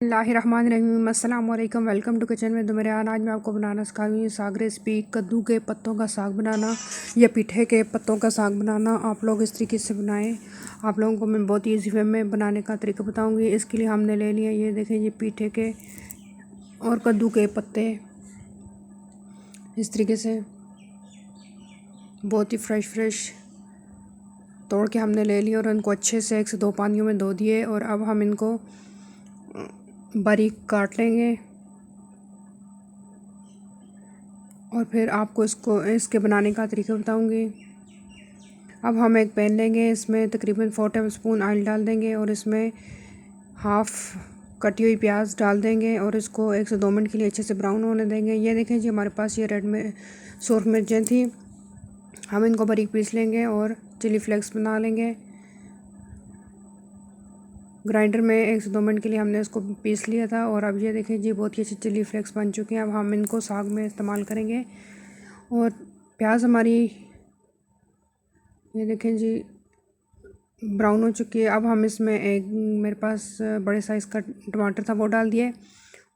बिस्मिल्लाहिर्रहमानिर्रहीम। अस्सलाम वालेकुम। वेलकम टू किचन में दुमरियान। आज मैं आपको बनाना सिखाऊंगी साग रेसिपी। कद्दू के पत्तों का साग बनाना या पीठे के पत्तों का साग बनाना आप लोग इस तरीके से बनाएं। आप लोगों को मैं बहुत ईजी वे में बनाने का तरीका बताऊंगी। इसके लिए हमने ले लिया, ये देखें, ये पीठे के और कद्दू के पत्ते इस तरीके से बहुत ही फ्रेश तोड़ के हमने ले लिए और इनको अच्छे से 1 से 2 पानियों में धो दिए। और अब हम इनको बारीक काट लेंगे और फिर आपको इसके बनाने का तरीका बताऊंगी। अब हम एक पैन लेंगे, इसमें तकरीबन 4 टेबल स्पून ऑयल डाल देंगे और इसमें हाफ़ कटी हुई प्याज डाल देंगे और इसको 1 से 2 मिनट के लिए अच्छे से ब्राउन होने देंगे। ये देखें जी, हमारे पास ये रेड में सूरख मिर्चें थी, हम इनको बारीक पीस लेंगे और चिली फ्लेक्स बना लेंगे। ग्राइंडर में 1 से 2 मिनट के लिए हमने इसको पीस लिया था। और अब ये देखें जी, बहुत ही अच्छी चिली फ्लेक्स बन चुके हैं। अब हम इनको साग में इस्तेमाल करेंगे। और प्याज हमारी ये देखें जी ब्राउन हो चुकी है। अब हम इसमें मेरे पास बड़े साइज़ का टमाटर था, वो डाल दिए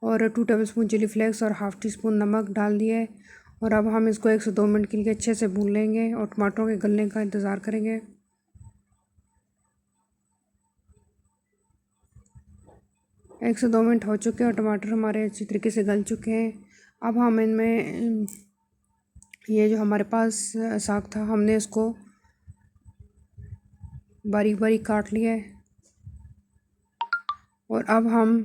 और 2 टेबल स्पून चिली फ्लेक्स और हाफ़ टी स्पून नमक डाल दिए। और अब हम इसको 1 से 2 मिनट के लिए अच्छे से भून लेंगे और टमाटरों के गलने का इंतज़ार करेंगे। 1 से 2 मिनट हो चुके हैं और टमाटर हमारे अच्छी तरीके से गल चुके हैं। अब हम इनमें ये जो हमारे पास साग था, हमने इसको बारीक बारीक काट लिया है। और अब हम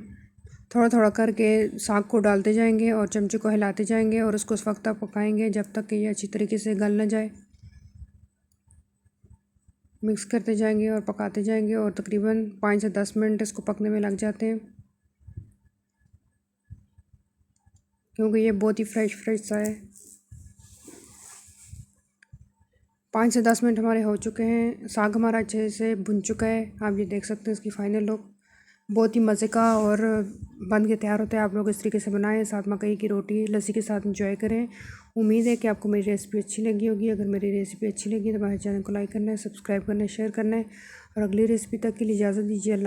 थोड़ा थोड़ा करके साग को डालते जाएंगे और चमचे को हिलाते जाएंगे और उसको उस वक्त तक पकाएंगे जब तक कि ये अच्छी तरीके से गल न जाए। मिक्स करते जाएंगे और पकाते जाएंगे और तकरीबन 5 से 10 मिनट इसको पकने में लग जाते हैं, क्योंकि ये बहुत ही फ्रेश सा है। 5 से 10 मिनट हमारे हो चुके हैं। साग हमारा अच्छे से भुन चुका है। आप ये देख सकते हैं इसकी फ़ाइनल लुक। बहुत ही मज़े का और बन के तैयार होता है। आप लोग इस तरीके से बनाएं, साथ मकई की रोटी लस्सी के साथ एंजॉय करें। उम्मीद है कि आपको मेरी रेसिपी अच्छी लगी होगी। अगर मेरी रेसिपी अच्छी लगी तो हमारे चैनल को लाइक करना है, सब्सक्राइब करना है, शेयर करना है। और अगली रेसिपी तक के लिए इजाज़त दीजिए। अल्लाह।